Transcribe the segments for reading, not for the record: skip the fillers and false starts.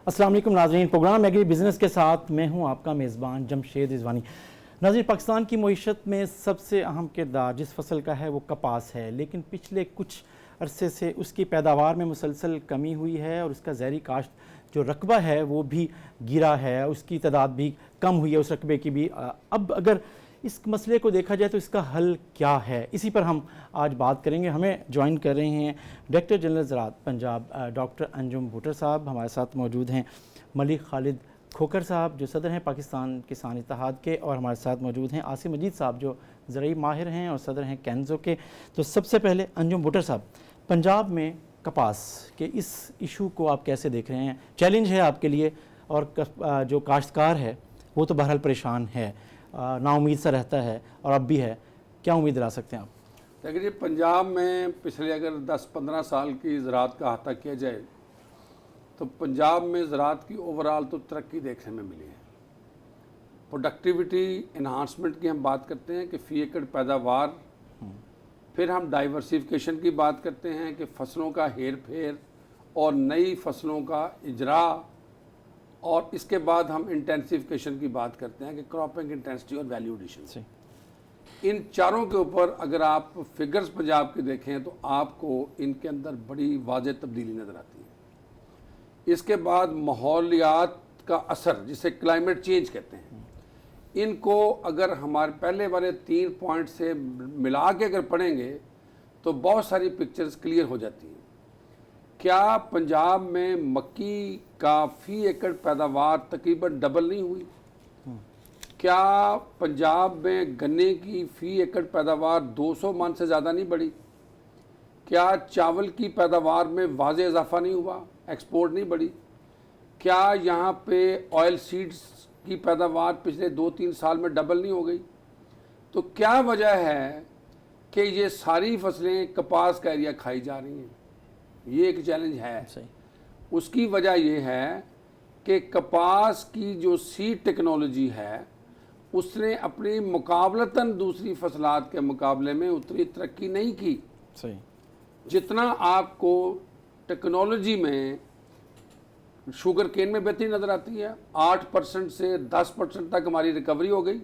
अस्सलाम वालेकुम नाज़रीन, प्रोग्राम एग्री बिज़नेस के साथ मैं हूं आपका मेज़बान जमशेद रिजवानी। नाज़रीन, पाकिस्तान की मईशत में सबसे अहम किरदार जिस फसल का है वो कपास है, लेकिन पिछले कुछ अरसे से उसकी पैदावार में मुसलसल कमी हुई है और उसका ज़हरी काश्त जो रकबा है वो भी गिरा है, उसकी तादाद भी कम हुई है उस रकबे की भी। अब अगर इस मसले को देखा जाए तो इसका हल क्या है, इसी पर हम आज बात करेंगे। हमें ज्वाइन कर रहे हैं डायरेक्टर जनरल ज़राअत पंजाब डॉक्टर अंजुम भुट्टर साहब, हमारे साथ मौजूद हैं मलिक खालिद खोखर साहब जो सदर हैं पाकिस्तान किसान इत्तेहाद के, और हमारे साथ मौजूद हैं आसिम मजीद साहब जो ज़राई माहिर हैं और सदर हैं कैंज़ो के। तो सबसे पहले अंजुम भुट्टर साहब, पंजाब में कपास के इस इशू को आप कैसे देख रहे हैं? चैलेंज है आपके लिए, और जो काश्तकार है वो तो बहरहाल परेशान है, नाउम्मीद सा रहता है और अब भी है, क्या उम्मीद ला सकते हैं आप? देखिए, पंजाब में पिछले अगर 10-15 साल की ज़राअत का अहाता किया जाए तो पंजाब में ज़राअत की ओवरऑल तो तरक्की देखने में मिली है। प्रोडक्टिविटी इन्हांसमेंट की हम बात करते हैं कि फ़ी एकड़ पैदावार, फिर हम डाइवर्सिफिकेशन की बात करते हैं कि फसलों का हेर फेर और नई फसलों का इजरा, और इसके बाद हम इंटेंसिफिकेशन की बात करते हैं कि क्रॉपिंग इंटेंसिटी और वैल्यू एडिशन। इन चारों के ऊपर अगर आप फिगर्स पंजाब के देखें तो आपको इनके अंदर बड़ी वाज़ेह तब्दीली नज़र आती है। इसके बाद माहौलियात का असर, जिसे क्लाइमेट चेंज कहते हैं, इनको अगर हमारे पहले वाले 3 पॉइंट से मिला के अगर पढ़ेंगे तो बहुत सारी पिक्चर्स क्लियर हो जाती हैं। क्या पंजाब में मक्की का फ़ी एकड़ पैदावार तकरीबन डबल नहीं हुई? क्या पंजाब में गन्ने की फ़ी एकड़ पैदावार 200 मन से ज़्यादा नहीं बढ़ी? क्या चावल की पैदावार में वाज़ेह इजाफा नहीं हुआ, एक्सपोर्ट नहीं बढ़ी? क्या यहाँ पे ऑयल सीड्स की पैदावार पिछले 2-3 साल में डबल नहीं हो गई? तो क्या वजह है कि ये सारी फसलें कपास का एरिया खाई जा रही हैं? ये एक चैलेंज है। सही। उसकी वजह यह है कि कपास की जो सीड टेक्नोलॉजी है उसने अपनी मुकाबलतन दूसरी फसलात के मुकाबले में उतनी तरक्की नहीं की। सही। जितना आपको टेक्नोलॉजी में शुगर केन में बेहतरी नज़र आती है, 8% से 10% तक हमारी रिकवरी हो गई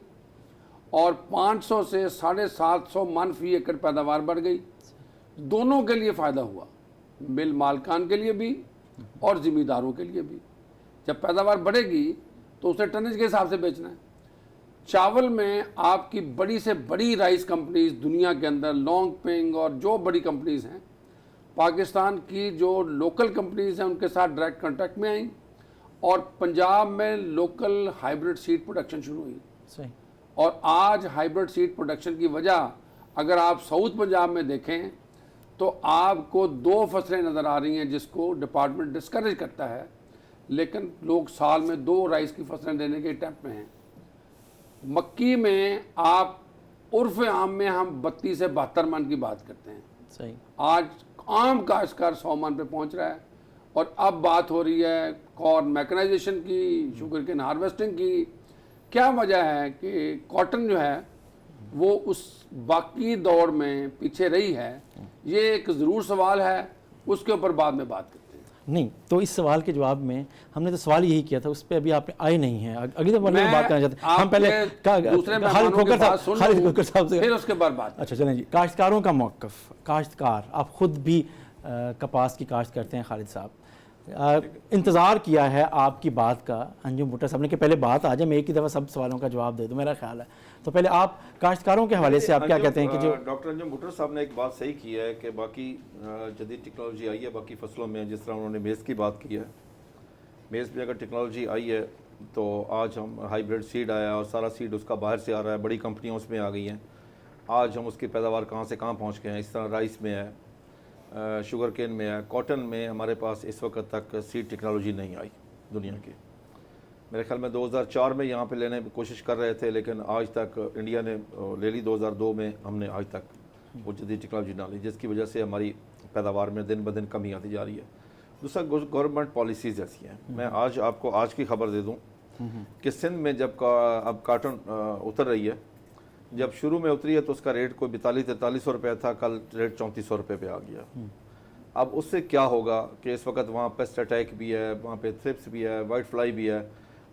और 500 से 750 मन फ़ी एकड़ पैदावार बढ़ गई। दोनों के लिए फ़ायदा हुआ, मिल मालकान के लिए भी और ज़िम्मेदारों के लिए भी। जब पैदावार बढ़ेगी तो उसे टनेज के हिसाब से बेचना है। चावल में आपकी बड़ी से बड़ी राइस कंपनीज दुनिया के अंदर, लॉन्ग पिंग और जो बड़ी कंपनीज हैं, पाकिस्तान की जो लोकल कंपनीज हैं उनके साथ डायरेक्ट कॉन्टैक्ट में आई और पंजाब में लोकल हाइब्रिड सीड प्रोडक्शन शुरू हुई। सही। और आज हाइब्रिड सीड प्रोडक्शन की वजह अगर आप साउथ पंजाब में देखें तो आपको 2 फसलें नज़र आ रही हैं जिसको डिपार्टमेंट डिस्करेज करता है, लेकिन लोग साल में 2 राइस की फसलें लेने के अटैम्प्ट में हैं। मक्की में आप उर्फ आम में हम 32 से 72 मन की बात करते हैं। सही। आज आम काश्तकार 100 मन पे पहुंच रहा है और अब बात हो रही है कॉर्न मैकेनाइजेशन की, शुगर केन हार्वेस्टिंग की। क्या वजह है कि कॉटन जो है वो उस बाकी दौर में पीछे रही है? ये एक ज़रूर सवाल है, उसके ऊपर बाद में बात करते हैं। नहीं, तो इस सवाल के जवाब में हमने तो सवाल यही किया था, उस पर अभी आप आए नहीं हैं। अगली दफा बात करना चाहते हैं हम, पहले खालिद खोखर साहब से, फिर उसके बाद बात। अच्छा चलें जी, काश्तकारों का मौक़िफ़। काश्तकार, आप ख़ुद भी कपास की काश्त करते हैं खालिद साहब, इंतज़ार किया है आपकी बात का अंजुम भुट्टर साहब ने कि पहले बात आ जाए, मैं एक ही दफ़ा सब सवालों का जवाब दे दूँ, मेरा ख्याल है। तो पहले आप काश्तकारों के हवाले से आप क्या कहते हैं कि जो डॉक्टर अंजुम भुट्टर साहब ने एक बात सही की है कि बाकी जदीद टेक्नोलॉजी आई है बाकी फसलों में, जिस तरह उन्होंने मेज़ की बात की है, मेज़ में अगर टेक्नोलॉजी आई है तो आज हम हाइब्रिड सीड आया और सारा सीड उसका बाहर से आ रहा है, बड़ी कंपनियाँ उसमें आ गई हैं। आज हम उसकी पैदावार कहाँ से कहाँ पहुँच गए हैं। इस तरह राइस में है, शुगर केन में है, कॉटन में हमारे पास इस वक्त तक सीड टेक्नोलॉजी नहीं आई दुनिया की। मेरे ख्याल में 2004 में यहाँ पे लेने की कोशिश कर रहे थे, लेकिन आज तक इंडिया ने ले ली 2002 में, हमने आज तक वो जदीद टेक्नोलॉजी ना ली, जिसकी वजह से हमारी पैदावार में दिन ब दिन कमी आती जा रही है। दूसरा, गवर्नमेंट पॉलिसीज़ ऐसी हैं। मैं आज आपको आज की खबर दे दूँ कि सिंध में जब अब काटन उतर रही है, जब शुरू में उतरी है तो उसका रेट कोई 42-43 रुपये था, कल रेट 3400 रुपये पे आ गया। اب اس سے کیا ہوگا کہ اس وقت وہاں پیسٹ اٹیک بھی ہے, وہاں پہ تھرپس بھی ہے, وائٹ فلائی بھی ہے.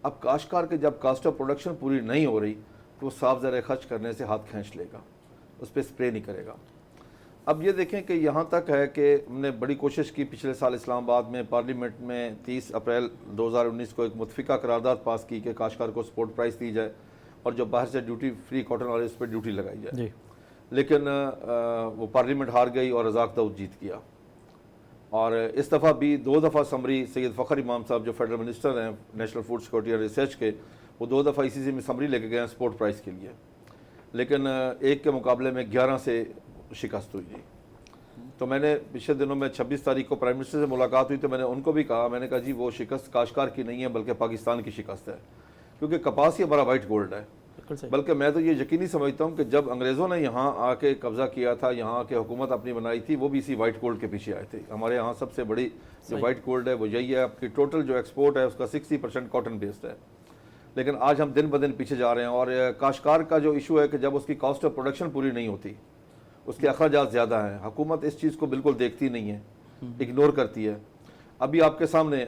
اب کاشتکار کے جب کاسٹ آف پروڈکشن پوری نہیں ہو رہی تو وہ صاف زرعی خرچ کرنے سے ہاتھ کھینچ لے گا, اس پہ اسپرے نہیں کرے گا. اب یہ دیکھیں کہ یہاں تک ہے کہ ہم نے بڑی کوشش کی پچھلے سال اسلام آباد میں پارلیمنٹ میں 30 اپریل 2019 کو ایک متفقہ قرارداد پاس کی کہ کاشتکار کو سپورٹ پرائز دی جائے اور جو باہر سے ڈیوٹی فری کاٹن والے اس پہ ڈیوٹی لگائی جائے جی. لیکن وہ پارلیمنٹ ہار گئی اور رزاق داؤد جیت گیا. اور اس دفعہ بھی 2 دفعہ سمری سید فخر امام صاحب جو فیڈرل منسٹر ہیں نیشنل فوڈ سیکورٹی اور ریسرچ کے, وہ 2 دفعہ اسی میں سمری لے کے گئے ہیں سپورٹ پرائز کے لیے, لیکن ایک کے مقابلے میں 11 سے شکست ہوئی. تو میں نے پچھلے دنوں میں 26 تاریخ کو پرائم منسٹر سے ملاقات ہوئی تو میں نے ان کو بھی کہا, میں نے کہا جی وہ شکست کاشتکار کی نہیں ہے بلکہ پاکستان کی شکست ہے, کیونکہ کپاس ہی ہمارا وائٹ گولڈ ہے. بلکہ میں تو یہ یقینی سمجھتا ہوں کہ جب انگریزوں نے یہاں آ کے قبضہ کیا تھا, یہاں کے حکومت اپنی بنائی تھی, وہ بھی اسی وائٹ گولڈ کے پیچھے آئے تھے. ہمارے یہاں سب سے بڑی جو وائٹ گولڈ ہے وہ یہی ہے. آپ کی ٹوٹل جو ایکسپورٹ ہے اس کا 60% کاٹن بیسڈ ہے, لیکن آج ہم دن بدن پیچھے جا رہے ہیں. اور کاشتکار کا جو ایشو ہے کہ جب اس کی کاسٹ آف پروڈکشن پوری نہیں ہوتی, اس کے اخراجات زیادہ ہیں, حکومت اس چیز کو بالکل دیکھتی نہیں ہے, اگنور کرتی ہے. ابھی آپ کے سامنے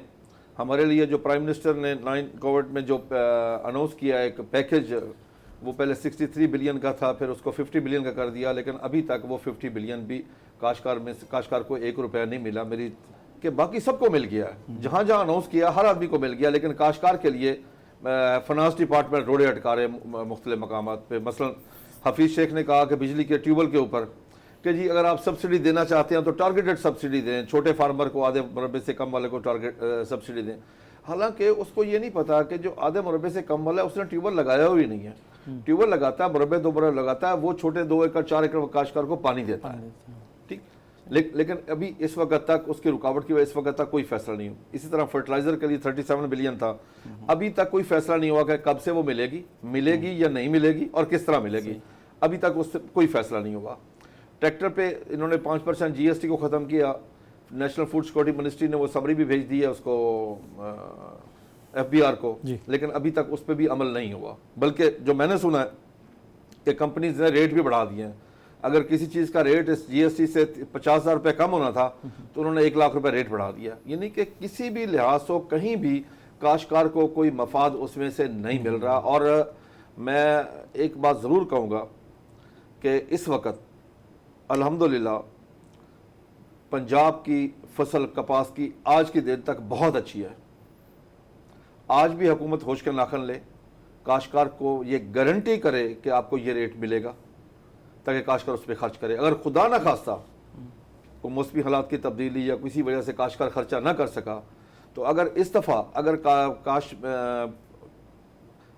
ہمارے لیے جو پرائم منسٹر نے 9 کووڈ میں جو اناؤنس کیا ایک پیکج, وہ پہلے 63 بلین کا تھا, پھر اس کو 50 بلین کا کر دیا, لیکن ابھی تک وہ 50 بلین بھی کاشتکار کو 1 روپیہ نہیں ملا. میری کہ باقی سب کو مل گیا ہے, جہاں جہاں اناؤنس کیا ہر آدمی کو مل گیا, لیکن کاشتکار کے لیے فنانس ڈپارٹمنٹ روڑے اٹکا رہے مختلف مقامات پہ. مثلا حفیظ شیخ نے کہا کہ بجلی کے ٹیوبل کے اوپر کہ جی اگر آپ سبسڈی دینا چاہتے ہیں تو ٹارگیٹڈ سبسڈی دیں, چھوٹے فارمر کو آدھے مربے سے کم والے کو ٹارگیٹ سبسڈی دیں. حالانکہ اس کو یہ نہیں پتا کہ جو آدھے مربے سے کم والا ہے اس نے ٹیوبل لگایا ہوئی نہیں ہے. ٹیوبل لگاتا ہے, مربے 2 مربے لگاتا ہے, وہ چھوٹے 2 ایکڑ 4 ایکڑ کاشتکار کو پانی دیتا ہے. ٹھیک, لیکن ابھی اس وقت تک اس کی رکاوٹ کی وجہ اس وقت تک کوئی فیصلہ نہیں ہوا. اسی طرح فرٹیلائزر کے لیے 37 بلین تھا, ابھی تک کوئی فیصلہ نہیں ہوا کہ کب سے وہ ملے گی یا نہیں ملے گی اور کس طرح ملے گی. ابھی تک اس سے کوئی فیصلہ نہیں ہوا. ٹریکٹر پہ انہوں نے 5% GST کو ختم کیا. نیشنل فوڈ سیکورٹی منسٹری نے وہ سمری بھی بھیج دی ہے اس کو FBR کو, لیکن ابھی تک اس پہ بھی عمل نہیں ہوا. بلکہ جو میں نے سنا ہے کہ کمپنیز نے ریٹ بھی بڑھا دیے ہیں. اگر کسی چیز کا ریٹ اس GST سے 50,000 روپے کم ہونا تھا تو انہوں نے 1 لاکھ روپے ریٹ بڑھا دیا. یعنی کہ کسی بھی لحاظ سے کہیں بھی کاشتکار کو کوئی مفاد اس میں سے نہیں مل رہا. اور میں ایک بات ضرور کہوں گا کہ اس وقت الحمدللہ پنجاب کی فصل کپاس کی آج کی دن تک بہت اچھی ہے. آج بھی حکومت ہوش کے ناخن لے, کاشتکار کو یہ گارنٹی کرے کہ آپ کو یہ ریٹ ملے گا تاکہ کاشتکار اس پہ خرچ کرے. اگر خدا نہ خواستہ کوئی موسمی حالات کی تبدیلی یا کسی وجہ سے کاشتکار خرچہ نہ کر سکا تو اگر اس دفعہ اگر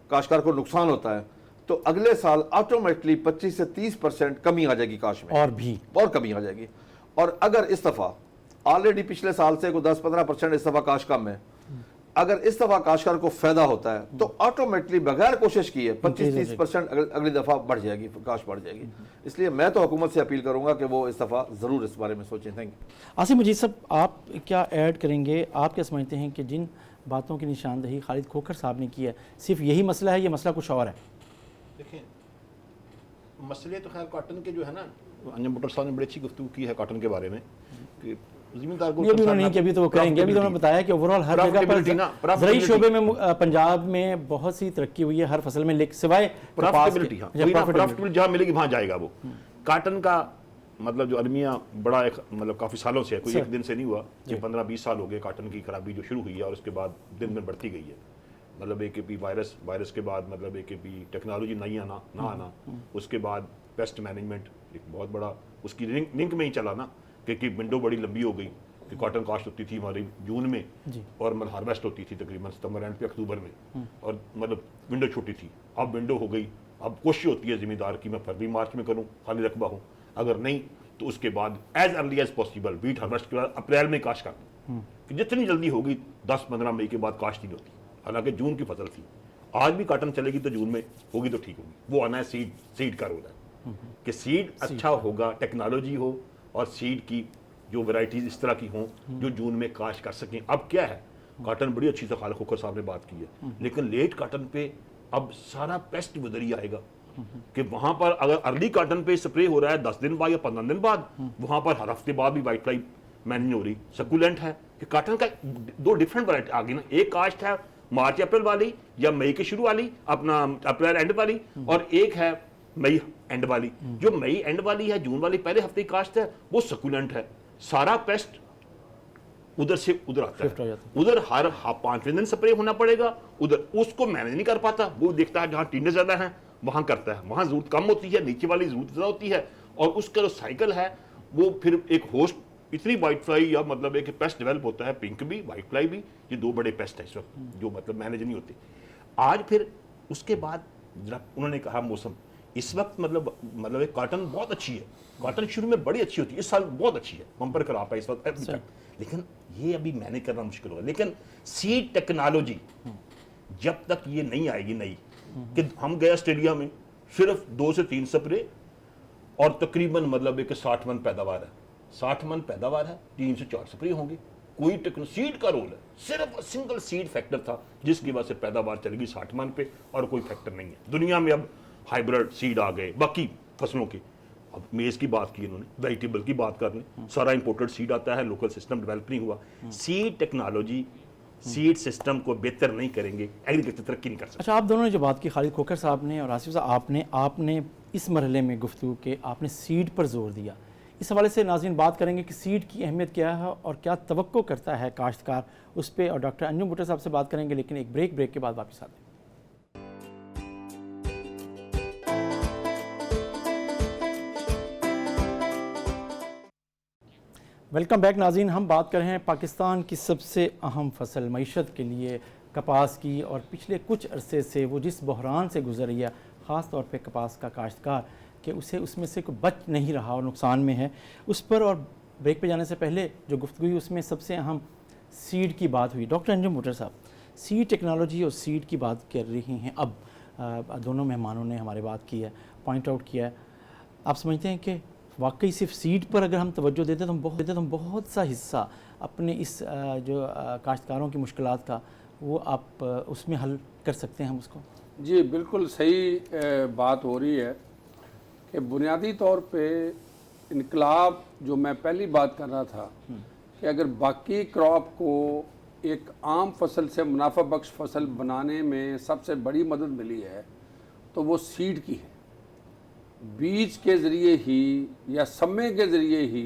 کاشتکار کو نقصان ہوتا ہے تو اگلے سال آٹومیٹکلی 25 سے 30% کمی آ جائے گی کاشت میں, اور کمی آ جائے گی. اور اگر اس دفعہ آلریڈی پچھلے سال سے کوئی 10-15% اس دفعہ کاشت کم ہے, اگر اس دفعہ کاشتکار کو فائدہ ہوتا ہے تو آٹومیٹکلی بغیر کوشش کیے 25-30% اگلی دفعہ بڑھ جائے گی, کاشت بڑھ جائے گی. اس لیے میں تو حکومت سے اپیل کروں گا کہ وہ اس دفعہ ضرور اس بارے میں سوچیں. Thank you. عاصم مجید صاحب, آپ کیا ایڈ کریں گے؟ آپ کیا سمجھتے ہیں کہ جن باتوں کی نشاندہی خالد کھوکھر صاحب نے کی ہے صرف یہی مسئلہ ہے, یہ مسئلہ کچھ اور ہے؟ دیکھیں مسئلے تو خیر کاٹن کے جو ہے نا, انجم بٹر صاحب نے بڑی اچھی گفتگو کی ہے کاٹن کے بارے میں کہ زمیندار کو نہیں کہ ابھی تو وہ کریں گے. ابھی تو انہوں نے بتایا کہ اوورال ہر جگہ پر زرعی شعبے میں پنجاب میں بہت سی ترقی ہوئی ہے ہر فصل میں, سوائے پرافٹیبلٹی. پرافٹیبلٹی جہاں ملے گی وہاں جائے گا. وہ کاٹن کا مطلب جو المیہ بڑا ایک مطلب کافی سالوں سے ہے, کوئی ایک دن سے نہیں ہوا, کہ 15-20 سال ہو گئے کاٹن کی خرابی جو شروع ہوئی ہے اور اس کے بعد دن دن بڑھتی گئی ہے. مطلب AKP وائرس کے بعد مطلب AKP ٹیکنالوجی نہ آنا, اس کے بعد پیسٹ مینجمنٹ ایک بہت بڑا اس کی لنک میں ہی چلا نا, کہ ونڈو بڑی لمبی ہو گئی کہ کاٹن کاشت ہوتی تھی ہماری جون میں اور مطلب ہارویسٹ ہوتی تھی تقریباً ستمبر اینڈ پہ اکتوبر میں, اور مطلب ونڈو چھوٹی تھی. اب ونڈو ہو گئی, اب کوشش ہوتی ہے زمیندار کی میں فروری مارچ میں کروں, خالی رقبہ ہوں, اگر نہیں تو اس کے بعد as early as possible wheat harvest کے بعد اپریل میں کاشت کرنا, کہ جتنی جلدی ہوگی 10-15 مئی کے بعد کاشت نہیں ہوتی. حالانکہ جون کی فصل تھی. آج بھی کاٹن چلے گی تو جون میں ہوگی تو ٹھیک ہوگی. وہ آنا ہے سیڈ کا رول ہے کہ سیڈ اچھا ہوگا, ٹیکنالوجی ہو اور سیڈ کی جو ورائٹیز اس طرح کی ہوں جو جون میں کاشت کر سکیں. اب کیا ہے, کاٹن بڑی اچھی سے خالد کھوکھر صاحب نے بات کی ہے, لیکن لیٹ کاٹن پہ اب سارا پیسٹ ودری آئے گا کہ وہاں پر اگر ارلی کاٹن پہ سپرے ہو رہا ہے 10 دن بعد یا 15 دن بعد, وہاں پر ہر ہفتے بعد بھی وائٹ فلائی मैनेज हो रही। सकुलेंट है कि कॉटन का दो डिफरेंट वैरायटी आ गई ना, एक कास्ट है मार्च अप्रैल वाली या मई के शुरू वाली, अपना अप्रैल एंड वाली, और एक है मई एंड वाली। जो मई एंड वाली है, जून वाली पहले हफ्ते की कास्ट है, वो सकुलेंट है। सारा पेस्ट उधर से उधर आता Shift हो है, जाता उधर हर 5वें दिन स्प्रे होना पड़ेगा, उधर उसको मैनेज नहीं कर पाता। वो देखता है जहां टिंडे ज्यादा हैं वहां करता है, वहां जरूरत कम होती है, नीचे वाली जरूरत ज्यादा होती है, और उसका जो साइकिल है वो फिर एक होस्ट इतनी वाइट फ्लाई या मतलब एक पेस्ट डेवलप होता है, पिंक भी वाइट फ्लाई भी, ये दो बड़े पेस्ट है इस वक्त जो मतलब मैनेज नहीं होते। आज फिर उसके बाद जरा उन्होंने कहा मौसम इस वक्त मतलब एक कॉटन बहुत अच्छी है, कॉटन शुरू में बड़ी अच्छी होती है, इस साल बहुत अच्छी है, बम्पर खराब है इस वक्त, लेकिन ये अभी मैनेज करना मुश्किल होगा। लेकिन सीड टेक्नोलॉजी जब तक ये नहीं आएगी नई, कि हम गए ऑस्ट्रेलिया में सिर्फ 2 से 3 स्प्रे और तकरीबन मतलब एक 60 मन पैदावार है, 60 मन पैदावार है, 3 से 4 स्प्रे होंगे। कोई सीड का रोल है, सिर्फ सिंगल सीड फैक्टर था जिसकी वजह से पैदावार चल गई 60 मन पे, और कोई फैक्टर नहीं है। दुनिया में अब हाइब्रिड सीड आ गए बाकी फसलों के। अब मेज की बात की इन्होंने, वेजिटेबल की बात कर लें, सारा इंपोर्टेड सीड आता है, लोकल सिस्टम डेवलप नहीं हुआ। सीड टेक्नोलॉजी सीड सिस्टम को बेहतर नहीं करेंगे, एग्रीकल्चर तरक्की नहीं कर सकता। अच्छा, आप दोनों ने जो बात की, खालिद खोखर साहब ने और आसिफ साहब आपने इस मरहले में गुफ्तगू के आपने सीड पर जोर दिया। इस हवाले से नाज़रीन बात करेंगे कि सीड की अहमियत क्या है और क्या तवक्को करता है काश्तकार उस पर, और डॉक्टर अंजुम भुट्टो साहब से बात करेंगे, लेकिन एक ब्रेक के बाद वापस आते हैं। वेलकम बैक नाज़रीन, हम बात कर रहे हैं पाकिस्तान की सबसे अहम फसल मईशत के लिए कपास की, और पिछले कुछ अरसे से वो जिस बहरान से गुजर रही है, ख़ास तौर पे कपास का काश्तकार, कि उसे उसमें से कोई बच नहीं रहा और नुकसान में है उस पर। और ब्रेक पे जाने से पहले जो गुफ्तगू हुई उसमें सबसे अहम सीड की बात हुई। डॉक्टर अंजुम भुट्टो साहब, सीड टेक्नोलॉजी और सीड की बात कर रही हैं, अब दोनों मेहमानों ने हमारे बात की है, पॉइंट आउट किया है। आप समझते हैं कि वाकई सिर्फ सीड पर अगर हम तवज्जो देते तो हम बहुत सा हिस्सा अपने इस जो काश्तकारों की मुश्किलात का वो आप उसमें हल कर सकते हैं हम उसको? जी बिल्कुल सही बात हो रही है कि बुनियादी तौर पे इनकलाब जो मैं पहली बात कर रहा था कि अगर बाकी क्रॉप को एक आम फसल से मुनाफा बख्श फसल बनाने में सबसे बड़ी मदद मिली है तो वो सीड की है। बीज के ज़रिए ही या समय के ज़रिए ही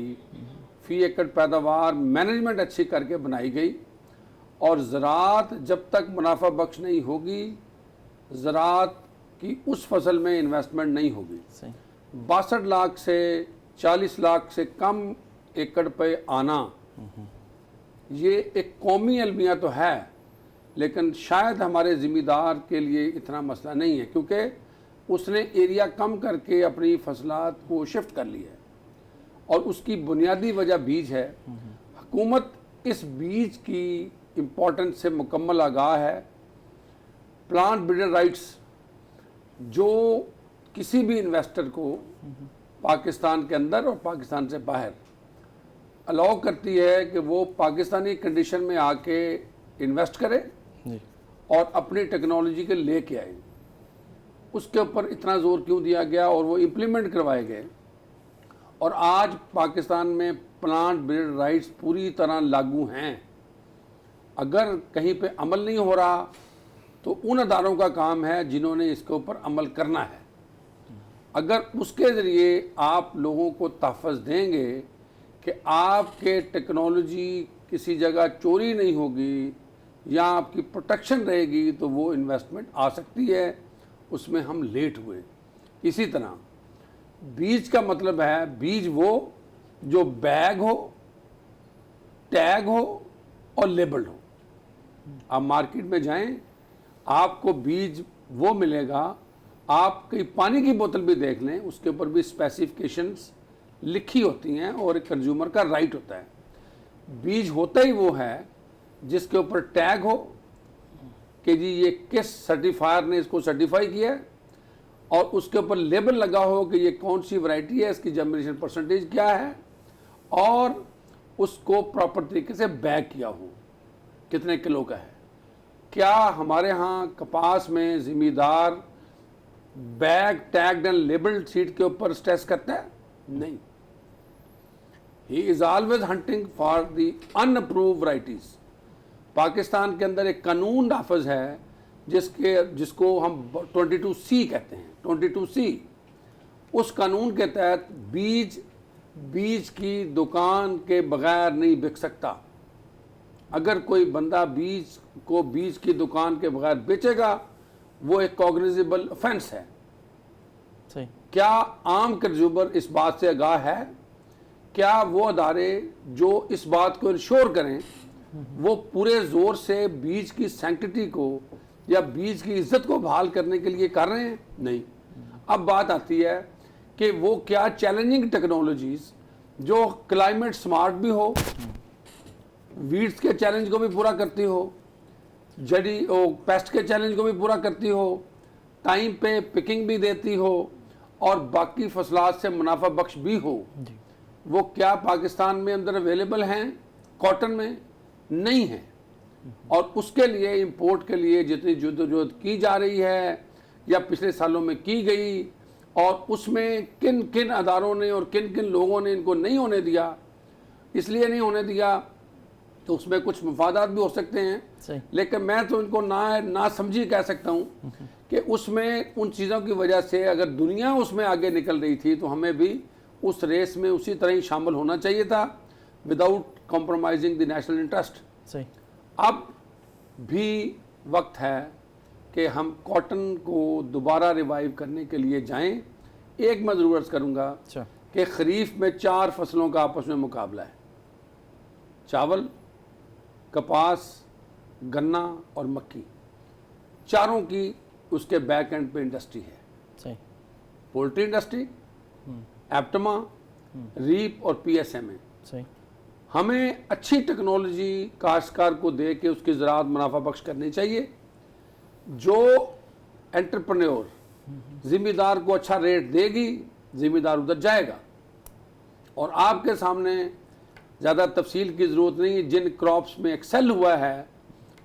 फी एकड़ पैदावार मैनेजमेंट अच्छी करके बनाई गई, और ज़राअत जब तक मुनाफा बख्श नहीं होगी, ज़राअत की उस फसल में इन्वेस्टमेंट नहीं होगी। 62 लाख से 40 लाख से कम एकड़ पे आना ये एक कौमी अलमिया तो है, लेकिन शायद हमारे ज़िम्मेदार के लिए इतना मसला नहीं है, क्योंकि उसने एरिया कम करके अपनी फसलात को शिफ्ट कर लिया है, और उसकी बुनियादी वजह बीज है। हुकूमत इस बीज की इम्पोर्टेंस से मुकम्मल आगाह है। प्लांट ब्रीडर राइट्स जो किसी भी इन्वेस्टर को पाकिस्तान के अंदर और पाकिस्तान से बाहर अलाउ करती है कि वो पाकिस्तानी कंडीशन में आके इन्वेस्ट करे और अपनी टेक्नोलॉजी के लेके आए। उसके ऊपर इतना ज़ोर क्यों दिया गया और वो इम्प्लीमेंट करवाए गए, और आज पाकिस्तान में प्लांट ब्रीडर राइट्स पूरी तरह लागू हैं। अगर कहीं पे अमल नहीं हो रहा तो उन अदारों का काम है जिन्होंने इसके ऊपर अमल करना है। अगर उसके ज़रिए आप लोगों को तहफ़्फ़ुज़ देंगे कि आपके टेक्नोलॉजी किसी जगह चोरी नहीं होगी या आपकी प्रोटेक्शन रहेगी, तो वो इन्वेस्टमेंट आ सकती है। उसमें हम लेट हुए। इसी तरह बीज का मतलब है बीज वो जो बैग हो, टैग हो और लेबल्ड हो। आप मार्केट में जाएं, आपको बीज वो मिलेगा। आप कहीं पानी की बोतल भी देख लें, उसके ऊपर भी स्पेसिफिकेशंस लिखी होती हैं और एक कंज्यूमर का राइट होता है। बीज होता ही वो है जिसके ऊपर टैग हो कि जी ये किस सर्टिफायर ने इसको सर्टिफाई किया है, और उसके ऊपर लेबल लगा हो कि ये कौन सी वैरायटी है, इसकी जर्मिनेशन परसेंटेज क्या है, और उसको प्रॉपर तरीके से बैग किया हो कितने किलो का है। क्या हमारे यहाँ कपास में ज़िम्मेदार bag tagged and labelled seed के ऊपर स्ट्रेस करता है? नहीं। He is always hunting for the unapproved varieties. Pakistan کے اندر ایک قانون نافذ ہے جس کو ہم 22C کہتے ہیں. 22C اس قانون کے تحت بیج کی دکان کے بغیر نہیں بک سکتا. اگر کوئی بندہ بیج کی دکان کے بغیر بیچے گا وہ ایک کوگنیزیبل offense ہے. صحیح. کیا عام کنزیومر اس بات سے آگاہ ہے؟ کیا وہ ادارے جو اس بات کو انشور کریں وہ پورے زور سے بیج کی سینکٹیٹی کو یا بیج کی عزت کو بحال کرنے کے لیے کر رہے ہیں؟ نہیں. اب بات آتی ہے کہ وہ کیا چیلنجنگ ٹیکنالوجیز جو کلائمیٹ سمارٹ بھی ہو، ویڈز کے چیلنج کو بھی پورا کرتی ہو، پیسٹ کے چیلنج کو بھی پورا کرتی ہو، ٹائم پہ پکنگ بھی دیتی ہو اور باقی فصلات سے منافع بخش بھی ہو، وہ کیا پاکستان میں اندر اویلیبل ہیں؟ کاٹن میں نہیں ہیں. اور اس کے لیے امپورٹ کے لیے جتنی جدوجہد کی جا رہی ہے یا پچھلے سالوں میں کی گئی، اور اس میں کن کن اداروں نے اور کن کن لوگوں نے ان کو نہیں ہونے دیا. اس لیے نہیں ہونے دیا تو اس میں کچھ مفادات بھی ہو سکتے ہیں، لیکن میں تو ان کو نہ سمجھی کہہ سکتا ہوں کہ اس میں ان چیزوں کی وجہ سے اگر دنیا اس میں آگے نکل رہی تھی تو ہمیں بھی اس ریس میں اسی طرح ہی شامل ہونا چاہیے تھا وداؤٹ کمپرومائزنگ دی نیشنل انٹرسٹ. اب بھی وقت ہے کہ ہم کاٹن کو دوبارہ ریوائیو کرنے کے لیے جائیں. ایک میں ضرور عرض کروں گا کہ خریف میں 4 فصلوں کا آپس میں مقابلہ ہے: چاول، کپاس، گنا اور مکی. چاروں کی اس کے بیک اینڈ پہ انڈسٹری ہے. پولٹری انڈسٹری، ایپٹما، ریپ اور PSMA. ہمیں اچھی ٹیکنالوجی کاشتکار کو دے کے اس کی زراعت منافع بخش کرنی چاہیے. جو انٹرپرینور ذمہ دار کو اچھا ریٹ دے گی، ذمہ دار ادھر جائے گا. اور آپ کے سامنے زیادہ تفصیل کی ضرورت نہیں، جن کراپس میں ایکسل ہوا ہے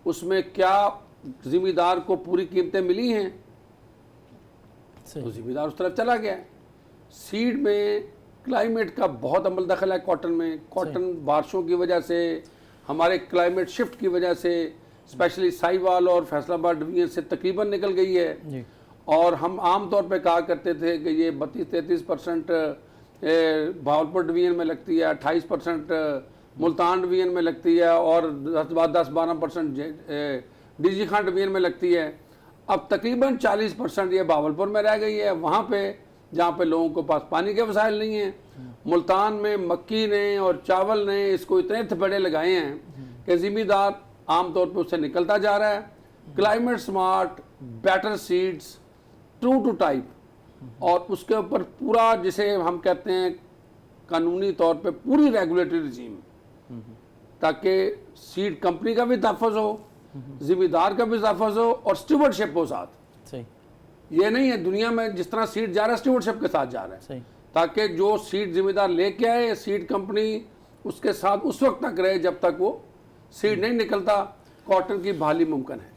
اس میں کیا ذمہ دار کو پوری قیمتیں ملی ہیں، تو ذمہ دار اس طرف چلا گیا ہے. سیڈ میں کلائمیٹ کا بہت عمل دخل ہے کاٹن میں. کاٹن بارشوں کی وجہ سے، ہمارے کلائمیٹ شفٹ کی وجہ سے، اسپیشلی ساہیوال اور فیصل آباد ڈویژن سے تقریباً نکل گئی ہے. اور ہم عام طور پہ کہا کرتے تھے کہ یہ 32-33% بھاولپور ڈویژن میں لگتی ہے، 28% ملتان ڈویژن میں لگتی ہے اور 10-12% DG خان ڈویژن میں لگتی ہے. اب تقریباً 40% یہ بھاولپور میں رہ گئی ہے، وہاں پہ جہاں پہ لوگوں کو پاس پانی کے وسائل نہیں ہیں. ملتان میں مکی نے اور چاول نے اس کو اتنے تھپڑے لگائے ہیں کہ ذمہ دار عام طور پہ اس سے نکلتا جا رہا ہے. Climate smart, better seeds, true to type, اور اس کے اوپر پورا جسے ہم کہتے ہیں قانونی طور پہ پوری ریگولیٹری رجیم، تاکہ سیڈ کمپنی کا بھی تحفظ ہو، ذمہ دار کا بھی تحفظ ہو اور اسٹیورڈشپ ہو ساتھ. یہ نہیں ہے دنیا میں جس طرح سیڈ جا رہا ہے اسٹیورڈشپ کے ساتھ جا رہا ہے، تاکہ جو سیڈ ذمہ دار لے کے آئے سیڈ کمپنی اس کے ساتھ اس وقت تک رہے جب تک وہ سیڈ نہیں نکلتا. کاٹن کی بحالی ممکن ہے.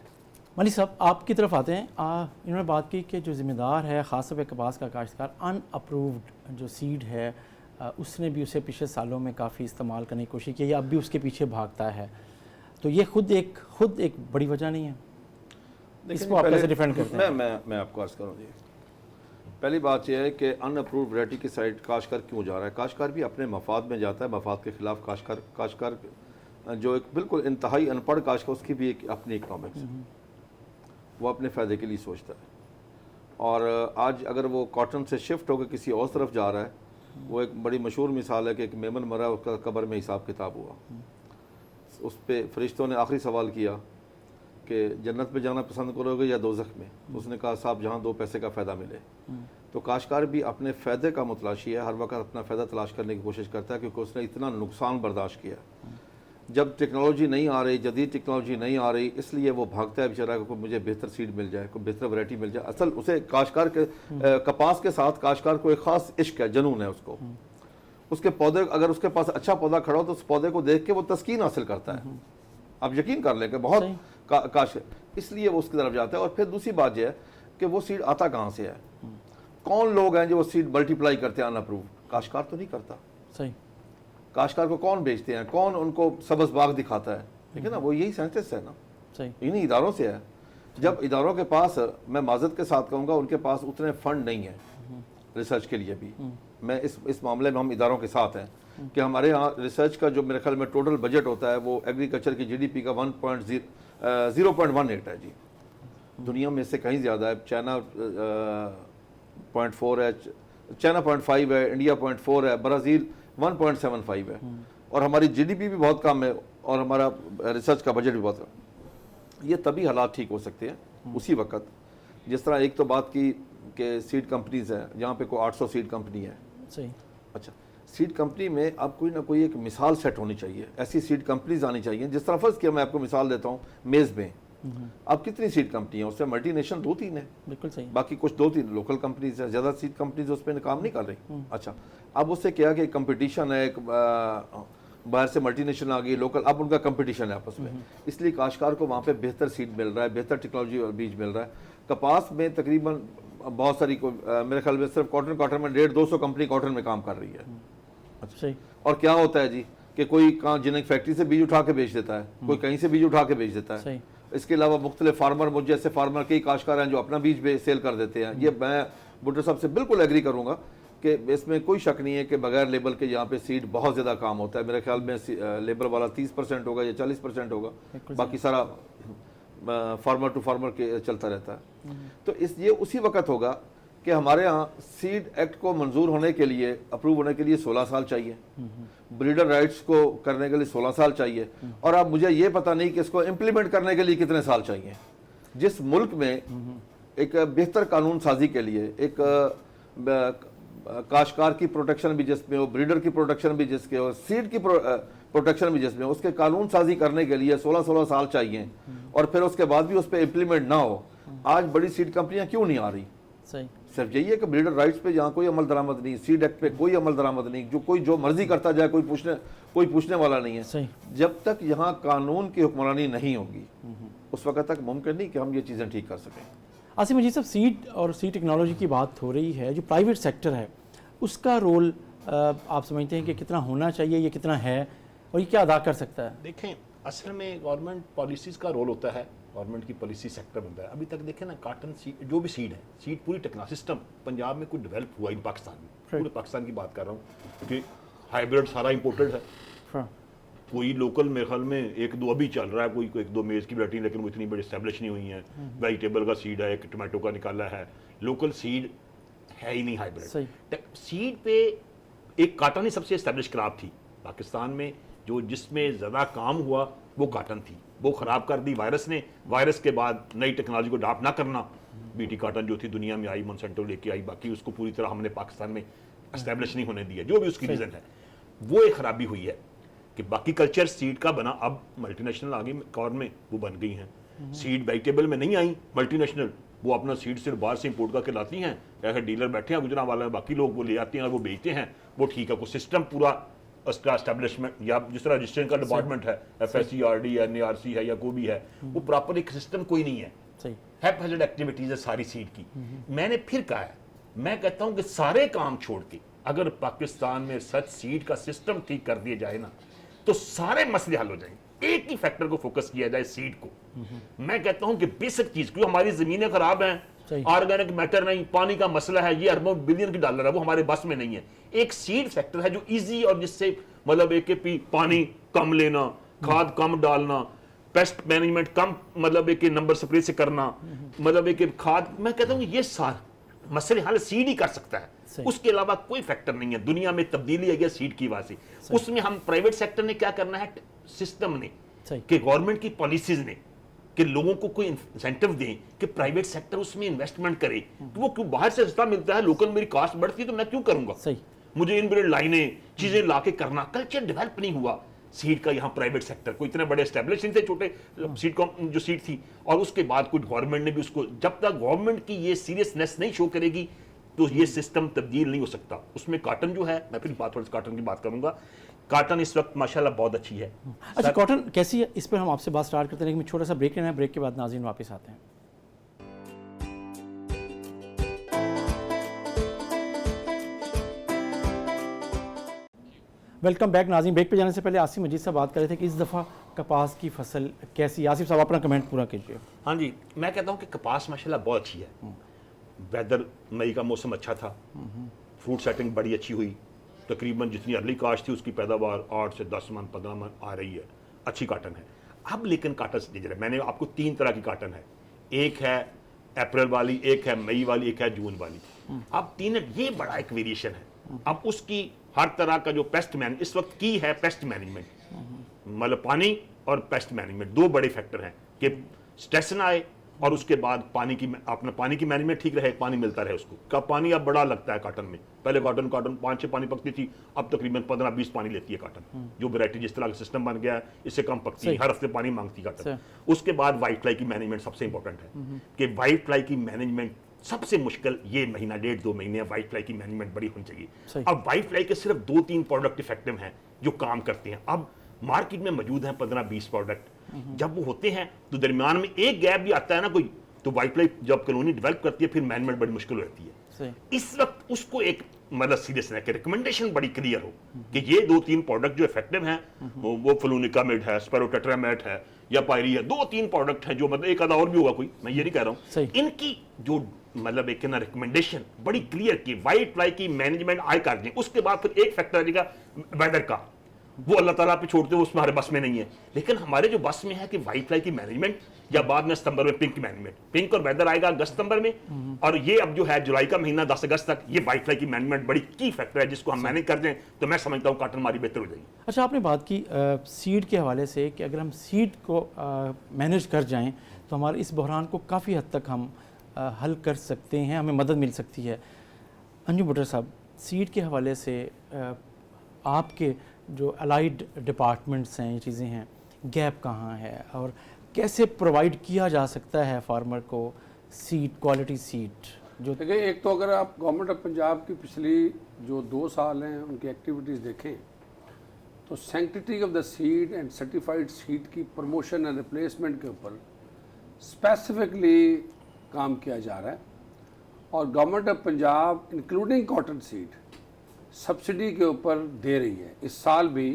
ملک صاحب آپ کی طرف آتے ہیں. انہوں نے بات کی کہ جو ذمہ دار ہے خاص طور پہ کپاس کا کاشتکار، ان اپرووڈ جو سیڈ ہے اس نے بھی اسے پچھلے سالوں میں کافی استعمال کرنے کی کوشش کی ہے، اب بھی اس کے پیچھے بھاگتا ہے. تو یہ خود ایک بڑی وجہ نہیں ہے؟ اس کو آپ کیسے ڈیفینڈ کرتے ہیں؟ میں آپ کو عرض کروں. پہلی بات یہ ہے کہ ان اپرووڈ ورائٹی کی سائڈ کاشتکار کیوں جا رہا ہے؟ کاشتکار بھی اپنے مفاد میں جاتا ہے، مفاد کے خلاف. کاشتکار جو ایک بالکل انتہائی ان پڑھ کاشتکار، اس کی بھی ایک اپنی اکنامکس ہے، وہ اپنے فائدے کے لیے سوچتا ہے. اور آج اگر وہ کاٹن سے شفٹ ہو کے کسی اور طرف جا رہا ہے، وہ ایک بڑی مشہور مثال ہے کہ ایک میمن مرا، اس کا قبر میں حساب کتاب ہوا. اس پہ فرشتوں نے آخری سوال کیا کہ جنت میں جانا پسند کرو گے یا دوزخ میں؟ اس نے کہا صاحب جہاں 2 پیسے کا فائدہ ملے. تو کاشتکار بھی اپنے فائدے کا متلاشی ہے، ہر وقت اپنا فائدہ تلاش کرنے کی کوشش کرتا ہے، کیونکہ اس نے اتنا نقصان برداشت کیا. جب ٹیکنالوجی نہیں آ رہی، جدید ٹیکنالوجی نہیں آ رہی، اس لیے وہ بھاگتا ہے بیچارہ کہ مجھے بہتر سیڈ مل جائے، کوئی بہتر ورائٹی مل جائے. اصل اسے کاشتکار کے کپاس کے ساتھ کاشتکار کو ایک خاص عشق ہے، جنون ہے اس کو. اس کے پودے، اگر اس کے پاس اچھا پودا کھڑا ہو تو اس پودے کو دیکھ کے وہ تسکین حاصل کرتا ہے. آپ یقین کر لیں کہ بہت اس لیے وہ اس کی طرف جاتا ہے. اور پھر دوسری بات یہ ہے کہ وہ سیڈ آتا کہاں سے ہے؟ کون لوگ ہیں جو وہ سیڈ ملٹیپلائی کرتے ہیں ان اپروو؟ کاشتکار تو نہیں کرتا. काश्तकार को कौन बेचते हैं, कौन उनको सब्ज़ बाग दिखाता है, ठीक है ना, वो यही साइंटिस्ट है ना, सही, इन्हीं इदारों से है। जब इदारों के पास, मैं माजरत के साथ कहूँगा, उनके पास उतने फंड नहीं है रिसर्च के लिए भी, मैं इस मामले में हम इदारों के साथ हैं कि हमारे यहाँ रिसर्च का जो मेरे ख्याल में टोटल बजट होता है वो एग्रीकल्चर की GDP का 0.18 है जी, दुनिया में इससे कहीं ज़्यादा है। चाइना 0.4 है, चाइना 0.5 है, इंडिया 0.4 है, ब्राज़ील 1.75 है, और हमारी GDP भी बहुत कम है और हमारा रिसर्च का बजट भी बहुत कम। ये तभी हालात ठीक हो सकते हैं उसी वक्त, जिस तरह एक तो बात की कि सीड कंपनीज़ हैं, जहाँ पे कोई 800 सीड कंपनी है, सही, अच्छा, सीड कंपनी में अब कोई ना कोई एक मिसाल सेट होनी चाहिए, ऐसी सीड कंपनीज आनी चाहिए। जिस तरह फर्ज किया, मैं आपको मिसाल देता हूँ, मेज़ में अब कितनी सीड कंपनी है, उसमें मल्टी नेशनल 2-3 है, बिल्कुल सही, बाकी कुछ 2-3 लोकल कंपनीज है, ज़्यादा सीड कंपनीज उस पर काम नहीं कर रही। अच्छा, अब उससे क्या कि कंपटीशन है, बाहर से मल्टी नेशनल आ गई, लोकल, अब उनका कंपटीशन है आपस में, इसलिए काश्तकार को वहाँ पे बेहतर सीड मिल रहा है, बेहतर टेक्नोलॉजी और बीज मिल रहा है। कपास में तकरीबन बहुत सारी मेरे ख्याल में सिर्फ कॉटन में 150-200 कंपनी कॉटन में काम कर रही है। सही, और क्या होता है जी कि कोई कहाँ जिन्हें फैक्ट्री से बीज उठा के बेच देता है, कोई कहीं से बीज उठा के बेच देता है। सही, इसके अलावा मुख्तलिफ फार्मर, मुझ जैसे फार्मर, कई काश्तकार हैं जो अपना बीज सेल कर देते हैं। ये मैं भुट्टो साहब से बिल्कुल एग्री करूँगा कि इसमें कोई शक नहीं है कि बगैर लेबल के यहाँ पे सीड बहुत ज़्यादा काम होता है। मेरे ख्याल में लेबल वाला 30% होगा या 40% होगा, बाकी सारा फार्मर टू फार्मर के चलता रहता है। तो ये उसी वक्त होगा कि हमारे यहाँ सीड एक्ट को मंजूर होने के लिए, अप्रूव होने के लिए 16 साल चाहिए, ब्रीडर राइट्स को करने के लिए 16 साल चाहिए, और अब मुझे ये पता नहीं कि इसको इम्प्लीमेंट करने के लिए कितने साल चाहिए। जिस मुल्क में एक बेहतर कानून साजी के लिए, एक काश्तकार की प्रोटेक्शन भी जिसमें हो, ब्रीडर की प्रोटेक्शन भी जिसके हो, सीड की प्रोटेक्शन भी जिसमें हो, उसके कानून साजी करने के लिए 16-16 साल चाहिए, और फिर उसके बाद भी उस पर इम्प्लीमेंट ना हो। आज बड़ी सीड कंपनियां क्यों नहीं आ रही? सही, सिर्फ यही है कि ब्रीडर राइट्स पे यहाँ कोई अमल दरामद नहीं, सीड एक्ट पे कोई अमल दरामद नहीं, जो मर्जी करता जाए, कोई पूछने वाला नहीं है। सही, जब तक यहाँ कानून की हुक्मरानी नहीं होगी उस वक्त तक मुमकिन नहीं कि हम ये चीज़ें ठीक कर सकें। आसिम मजीद साहब, सीड और सीड टेक्नोलॉजी की बात हो रही है, जो प्राइवेट सेक्टर है उसका रोल आप समझते हैं कि कितना होना चाहिए, ये कितना है और ये क्या अदा कर सकता है? देखें, असल में गवर्नमेंट पॉलिसीज़ का रोल होता है, गवर्नमेंट की पॉलिसी सेक्टर बनता है। अभी तक देखें ना, काटन सीड जो भी सीड है, सीड पूरी टेक्नोलॉजी सिस्टम पंजाब में कोई डेवलप हुआ इन पाकिस्तान में, पूरे पाकिस्तान की बात कर रहा हूँ, कि हाइब्रिड सारा इंपोर्टेड है, हाँ, कोई लोकल मेरे ख्याल में 1-2 अभी चल रहा है, कोई 1-2 मेज़ की वैरायटी, लेकिन वो इतनी बड़ी एस्टेब्लिश नहीं हुई है। वेजिटेबल का सीड है, एक टमाटो का निकाला है, लोकल सीड है ही नहीं हाइब्रिड। सीड पे एक काटन ही सबसे एस्टेब्लिश क्रॉप थी पाकिस्तान में, जो जिसमें ज़्यादा काम हुआ वो काटन थी, वो ख़राब कर दी वायरस ने। वायरस के बाद नई टेक्नोलॉजी को अडॉप्ट ना करना, बीटी काटन जो थी दुनिया में आई, मोनसेंटो लेके आई, बाकी उसको पूरी तरह हमने पाकिस्तान में एस्टेब्लिश नहीं होने दिया, जो भी उसकी रीज़न है, वो एक ख़राबी हुई है कि बाकी कल्चर सीड का बना, अब मल्टीनेशनल आ गई कॉर्न में, वो बन गई हैं। सीड वेजिटेबल में नहीं आई मल्टीनेशनल, वो अपना सीड सिर्फ बाहर से इंपोर्ट करके लाती हैं, ऐसे डीलर बैठे हैं गुजरांवाला में, बाकी लोग वो ले आते हैं और वो बेचते हैं, वो ठीक है। कोई सिस्टम पूरा उसका एस्टेब्लिशमेंट, या जिस तरह रजिस्ट्रेशन का डिपार्टमेंट है, FSCRD है, NARC है या कोई भी है, वो प्रॉपर एक सिस्टम कोई नहीं है, हैप्पी एक्टिविटीज है सारी सीड की। मैंने फिर कहा है, मैं कहता हूं कि सारे काम छोड़ के अगर पाकिस्तान में सच सीड का सिस्टम ठीक कर दिया जाए ना, तो सारे मसले हल हो जाएंगे। एक ही फैक्टर को फोकस किया जाए, सीड को। मैं कहता हूं कि बेसिक चीज, क्योंकि हमारी जमीनें खराब हैं, ऑर्गेनिक मैटर नहीं, पानी का मसला है, ये अरबों बिलियन की डॉलर है, वो हमारे बस में नहीं है। एक सीड फैक्टर है जो इजी, और जिससे मतलब एक पानी कम लेना, खाद कम डालना, पेस्ट मैनेजमेंट कम, मतलब एक नंबर स्प्रे से करना, मतलब एक खाद, मैं कहता हूं ये सारे मसले हल सीड ही कर सकता है, उसके अलावा कोई फैक्टर नहीं है। दुनिया में तब्दीली आई है सीड की वजह से। उसमें हम प्राइवेट सेक्टर ने क्या करना है, सिस्टम ने, कि गवर्नमेंट की पॉलिसीज ने, कि लोगों को कोई इंसेंटिव दें कि प्राइवेट सेक्टर उसमें इन्वेस्टमेंट करे। तो वो क्यों, बाहर से सस्ता मिलता है, लोकल मेरी कास्ट बढ़ती है तो मैं क्यों करूंगा, मुझे इनब्रेड लाइनें चीजें लाके करना। कल्चर डेवलप नहीं हुआ सीड का यहाँ प्राइवेट सेक्टर को, इतने बड़े एस्टेब्लिश नहीं थे, छोटे सीड जो सीड थी। और उसके बाद कुछ गवर्नमेंट ने भी उसको, जब तक गवर्नमेंट की ये सीरियसनेस नहीं शो करेगी तो ये सिस्टम तब्दील नहीं हो सकता। उसमें काटन जो है, मैं फिर थोड़ी सी काटन की बात करूंगा, काटन इस वक्त माशाल्लाह बहुत अच्छी है। अच्छा, कॉटन कैसी है, इस पर हम आपसे बात स्टार्ट करते हैं, लेकिन छोटा सा ब्रेक लेना है, ब्रेक के बाद नाज़रीन वापस आते हैं। वेलकम बैक नाज़रीन। ब्रेक पे जाने से पहले आसिफ मजीद साहब बात कर रहे थे कि इस दफ़ा कपास की फसल कैसी। आसिफ साहब अपना कमेंट पूरा कीजिए। हाँ जी, मैं कहता हूँ कि कपास माशाल्लाह बहुत अच्छी है। वेदर मई का मौसम अच्छा था, फ्रूट सेटिंग बड़ी अच्छी हुई, तकरीबन जितनी अर्ली काश्त थी उसकी पैदावार 8 से 10 मन 15 मन आ रही है, अच्छी काटन है। अब लेकिन काटन स्टेज है, मैंने आपको 3 तरह की काटन है, एक है अप्रैल वाली, एक है मई वाली, एक है जून वाली। अब 3 ये बड़ा एक वेरिएशन है। अब उसकी हर तरह का जो पेस्ट मैन इस वक्त की है पेस्ट मैनेजमेंट, मतलब पानी और पेस्ट मैनेजमेंट 2 बड़े फैक्टर हैं कि स्ट्रेस ना आए और उसके बाद पानी की अपना पानी की मैनेजमेंट ठीक रहे, पानी मिलता रहे उसको। का पानी अब बड़ा लगता है काटन में, पहले काटन 5-6 पानी पकती थी, अब तकरीबन 15-20 पानी लेती है काटन। जो वैरायटी जिस तरह का सिस्टम बन गया है इससे कम पकती है, हर हफ्ते पानी मांगती काटन। उसके बाद वाइट फ्लाई की मैनेजमेंट सबसे इंपॉर्टेंट है कि वाइट फ्लाई की मैनेजमेंट सबसे मुश्किल ये महीना 1.5-2 महीने वाइट फ्लाई की मैनेजमेंट बड़ी होनी चाहिए। अब वाइट फ्लाई के सिर्फ 2-3 प्रोडक्ट इफेक्टिव हैं जो काम करते हैं। अब मार्केट में मौजूद हैं 15-20 प्रोडक्ट, जब वो होते हैं तो दरमियान में एक गैप भी आता है ना कोई, तो वाइट फ्लाई जब कॉलोनी डेवलप करती है फिर मैनेजमेंट बड़ी मुश्किल हो जाती है। इस वक्त उसको एक मतलब सीरियस है कि रिकमेंडेशन बड़ी क्लियर हो कि ये 2-3 प्रोडक्ट जो इफेक्टिव हैं वो फ्लूनिकामिड है, स्पेरोटेट्रामेट है या पायरी है, 2-3 प्रोडक्ट हैं जो मतलब एक आधा और भी होगा कोई, मैं ये नहीं कह रहा हूँ। इनकी जो मतलब एक ना रिकमेंडेशन बड़ी क्लियर की वाइट फ्लाई की मैनेजमेंट आए कर दें। उसके बाद फिर एक फैक्टर आ जाएगा वेदर का, वो अल्लाह ताला पे छोड़ते हो, उसमें हमारे बस में नहीं है। लेकिन हमारे जो बस में है कि वाइट फ्लाई की मैनेजमेंट या बाद में सितंबर में पिंक की मैनेजमेंट, पिंक और वेदर आएगा अगस्त सितंबर में, और ये अब जो है जुलाई का महीना 10 अगस्त तक ये वाइट फ्लाई की मैनेजमेंट बड़ी की फैक्टर है जिसको हम मैनेज कर दें तो मैं समझता हूँ काटन हमारी बेहतर हो जाएगी। अच्छा, आपने बात की सीड के हवाले से कि अगर हम सीड को मैनेज कर जाएं तो हमारे इस बहरान को काफ़ी हद तक हम हल कर सकते हैं, हमें मदद मिल सकती है। अंजुम भुट्टर साहब, सीड के हवाले से आपके जो अलाइड डिपार्टमेंट्स हैं, ये चीज़ें हैं, गैप कहाँ है और कैसे प्रोवाइड किया जा सकता है फार्मर को सीड, क्वालिटी सीड? जो देखिए, एक तो अगर आप गवर्नमेंट ऑफ पंजाब की पिछली जो 2 साल हैं उनकी एक्टिविटीज़ देखें तो sanctity of the seed and certified seed की प्रमोशन एंड रिप्लेसमेंट के ऊपर स्पेसिफिकली काम किया जा रहा है। और government of Punjab including cotton seed subsidy के ऊपर दे रही है। इस साल भी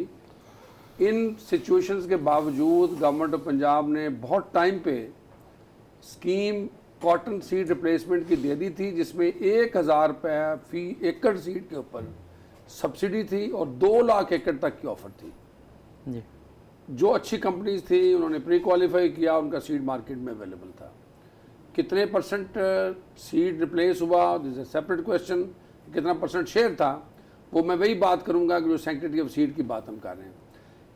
इन सिचुएशंस के बावजूद गवर्नमेंट ऑफ पंजाब ने बहुत टाइम पे स्कीम कॉटन सीड रिप्लेसमेंट की दे दी थी, जिसमें 1000 रुपये फी एकड़ सीड के ऊपर सब्सिडी थी और 2 लाख एकड़ तक की ऑफ़र थी जी। जो अच्छी कंपनीज थी उन्होंने प्री क्वालिफाई किया, उनका सीड मार्केट में अवेलेबल था। कितने परसेंट सीड रिप्लेस हुआ, दिस इज सेपरेट क्वेश्चन। कितना परसेंट शेयर था वो मैं वही बात करूंगा कि जो सैंक्टिटी ऑफ सीड की बात हम कर रहे हैं।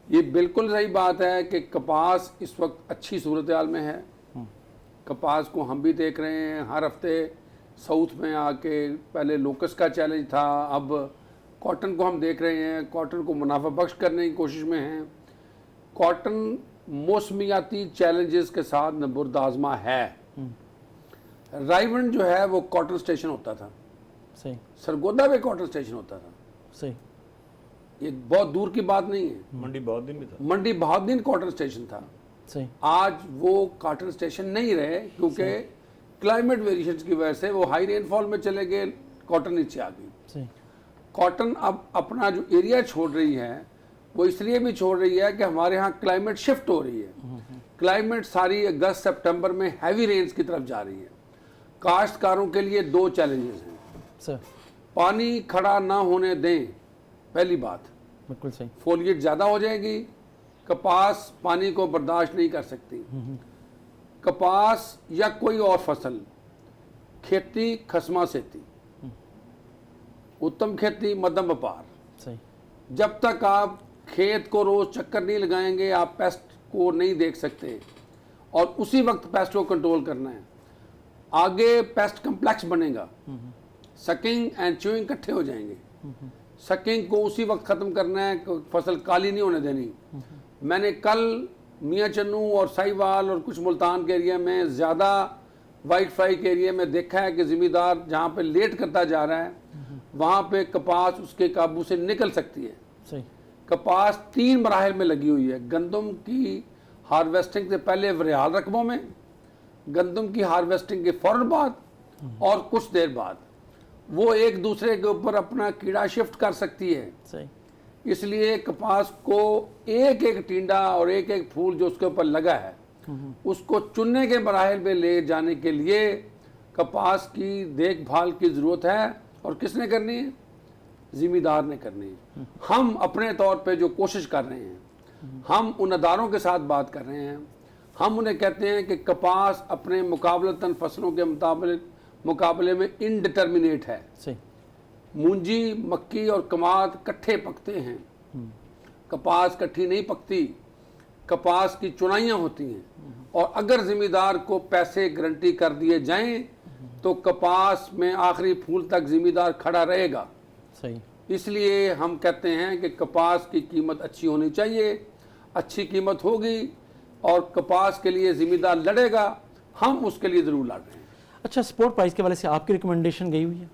ये बिल्कुल सही बात है कि कपास इस वक्त अच्छी सूरत हाल में है। कपास को हम भी देख रहे हैं, हर हफ्ते साउथ में आके पहले लोकस का चैलेंज था, अब कॉटन को हम देख रहे हैं। कॉटन को मुनाफा बख्श करने की कोशिश में हैं। कॉटन मौसमियाती चैलेंजेस के साथ नबुर्द आज़मा है। रायवन जो है वो कॉटन स्टेशन होता था, सही। सरगोदा में कॉटन स्टेशन होता था, सही। ये बहुत दूर की बात नहीं है। मंडी बहुत दिन में था, मंडी बहुत दिन कॉटन स्टेशन था। सही। आज वो कॉटन स्टेशन नहीं रहे क्योंकि क्लाइमेट वेरिएशंस की वजह से वो हाई रेनफॉल में चले गए, कॉटन नीचे आ गई। सही। कॉटन अब अपना जो एरिया छोड़ रही है वो इसलिए भी छोड़ रही है कि हमारे यहाँ क्लाइमेट शिफ्ट हो रही है। क्लाइमेट सारी अगस्त सितंबर में हैवी रेन्स की तरफ जा रही है। काश्तकारों के लिए 2 चैलेंजेस हैं सर। पानी खड़ा ना होने दें, पहली बात। बिल्कुल सही। फोलिएट ज़्यादा हो जाएगी, कपास पानी को बर्दाश्त नहीं कर सकती। कपास या कोई और फसल, खेती खसमा सेती, उत्तम खेती मध्यम व्यापार। सही। जब तक आप खेत को रोज़ चक्कर नहीं लगाएंगे आप पेस्ट को नहीं देख सकते, और उसी वक्त पेस्ट को कंट्रोल करना है। आगे पेस्ट कम्प्लेक्स बनेगा, सकिंग एंड च्यूइंग इकट्ठे हो जाएंगे। सकिंग को उसी वक्त ख़त्म करना है, फसल काली नहीं होने देनी। मैंने कल मियाँ चन्नू और साहिवाल और कुछ मुल्तान के एरिया में ज़्यादा वाइट फ्लाई के एरिया में देखा है कि ज़मींदार जहाँ पे लेट करता जा रहा है वहाँ पे कपास उसके काबू से निकल सकती है। सही। कपास 3 मराहल में लगी हुई है। गंदम की हार्वेस्टिंग से पहले वरियाल रकबों में, गंदम की हार्वेस्टिंग के फ़ौरन बाद और कुछ देर बाद। वो एक दूसरे के ऊपर अपना कीड़ा शिफ्ट कर सकती है। सही। इसलिए कपास को एक एक टिंडा और एक एक फूल जो उसके ऊपर लगा है उसको चुनने के मराहिल में ले जाने के लिए कपास की देखभाल की ज़रूरत है। और किसने करनी है? ज़िम्मेदार ने करनी है। हम अपने तौर पे जो कोशिश कर रहे हैं, हम उन अदारों के साथ बात कर रहे हैं, हम उन्हें कहते हैं कि कपास अपने मुकाबलतन फसलों के मुकाबले में इनडिटर्मिनेट है। सही। मूंजी, मक्की और कमाद इकट्ठे पकते हैं, कपास इकट्ठी नहीं पकती। कपास की चुनाइयाँ होती हैं, और अगर ज़िम्मेदार को पैसे गारंटी कर दिए जाएं तो कपास में आखिरी फूल तक ज़िम्मेदार खड़ा रहेगा। सही। इसलिए हम कहते हैं कि कपास की कीमत अच्छी होनी चाहिए, अच्छी कीमत होगी और कपास के लिए ज़िम्मेदार लड़ेगा, हम उसके लिए ज़रूर लड़ रहे हैं। अच्छा, सपोर्ट प्राइस के वाले से आपकी रिकमेंडेशन गई हुई है?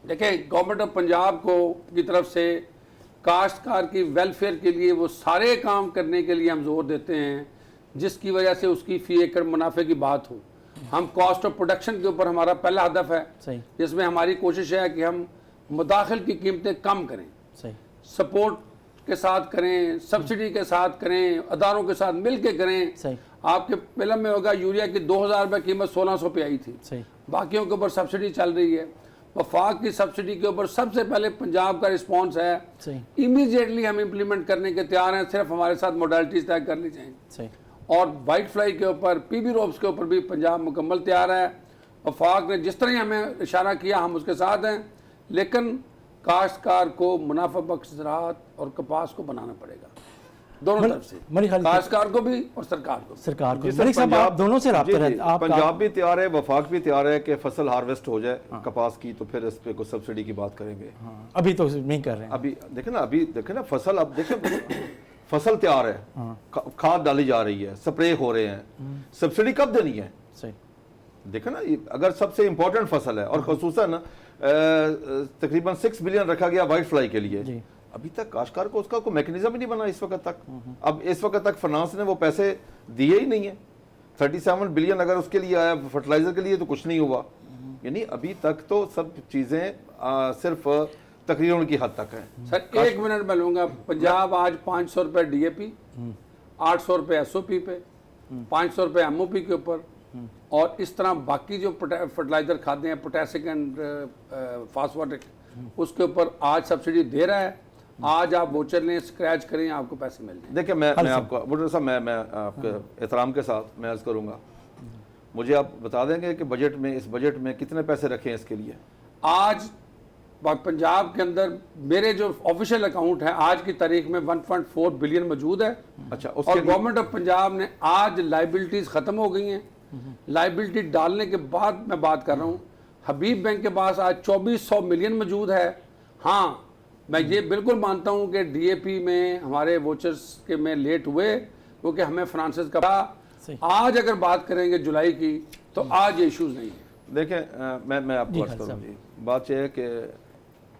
देखिए, गवर्नमेंट ऑफ पंजाब को की तरफ से काश्तकार की वेलफेयर के लिए वो सारे काम करने के लिए हम जोर देते हैं जिसकी वजह से उसकी फी एकड़ मुनाफे की बात हो। हम कॉस्ट ऑफ प्रोडक्शन के ऊपर हमारा पहला हदफ है, सही। जिसमें हमारी कोशिश है कि हम मुदाखिल की कीमतें कम करें, सही। सपोर्ट के साथ करें, सब्सिडी के साथ करें, अदारों के साथ मिल के करें। सही। आपके फिल्म में होगा यूरिया की 2000 रुपये कीमत 1600 पे आई थी, सही। बाकियों के ऊपर सब्सिडी चल रही है। वफाक की सब्सिडी के ऊपर सबसे पहले पंजाब का रिस्पांस है, सही। इमीडिएटली हम इम्प्लीमेंट करने के तैयार हैं, सिर्फ हमारे साथ मोडालिटीज तय कर ली जाएंगी। सही। और वाइट फ्लाई के ऊपर, पीबी रोब्स के ऊपर भी पंजाब मुकम्मल तैयार है। वफाक ने जिस तरह हमें इशारा किया हम उसके साथ हैं, लेकिन काश्तकार को मुनाफा बख्श ज़राअत और कपास को बनाना पड़ेगा, दोनों तरफ से, मेरे ख्याल से काश्तकार को भी और सरकार को भी। सरकार को। जी सर, मलिक साहब, आप दोनों से राब्ता जी, जी, रहते हैं। आप पंजाब भी तैयार है, वफाक भी तैयार है कि फसल हार्वेस्ट हो जाए कपास की, तो फिर इस पे कुछ सब्सिडी की बात करेंगे। हाँ, अभी तो नहीं कर रहे हैं। अभी देखें ना फसल, अब देखें फसल तैयार है, खाद डाली जा रही है, स्प्रे हो रहे हैं, सब्सिडी कब देनी है? सही। देखें ना, अगर सबसे इंपॉर्टेंट फसल है और खसूसन तकरीबन 6 बिलियन रखा गया वाइट फ्लाई के लिए, जी। अभी तक काश्तकार को उसका कोई मैकेनिज्म ही नहीं बना इस वक्त तक। अब इस वक्त तक फाइनेंस ने वो पैसे दिए ही नहीं है। 37 बिलियन अगर उसके लिए आया फर्टिलाइजर के लिए तो कुछ नहीं हुआ। यानी अभी तक तो सब चीज़ें सिर्फ तकरीरन की हद तक है। सर 1 मिनट में लूँगा। पंजाब आज 500 रुपये DAP, 800 रुपये SOP पे, 500 रुपये MOP के ऊपर, और इस तरह बाकी जो फर्टिलाइजर खाते हैं, पोटेशिक एंड फास्फोरिक, उसके ऊपर आज सब्सिडी दे रहा है। आज आप वोचर लें, स्क्रैच करें, आपको पैसे मिल जाएंगे। देखिए, मैं आपको बुढ़ा साहब, मैं आपके एहतराम के साथ मैं अर्ज़ करूँगा, मुझे आप बता देंगे कि बजट में, इस बजट में कितने पैसे रखे हैं इसके लिए? आज पंजाब के अंदर मेरे जो ऑफिशियल अकाउंट है आज की तारीख में 1.4 बिलियन मौजूद है। अच्छा, और गवर्नमेंट ऑफ पंजाब ने आज लाइबिलिटीज खत्म हो गई हैं। लाइबिलिटी डालने के बाद मैं बात कर रहा हूँ, हबीब बैंक के पास आज 2400 मिलियन मौजूद है। हाँ, मैं ये बिल्कुल मानता हूँ कि DAP में हमारे वोचर्स के में लेट हुए क्योंकि हमें फ्रांसिस का आज अगर बात करेंगे जुलाई की तो आज ये इश्यूज नहीं है। देखें, मैं आपको अर्ज करूँ जी, बात यह है कि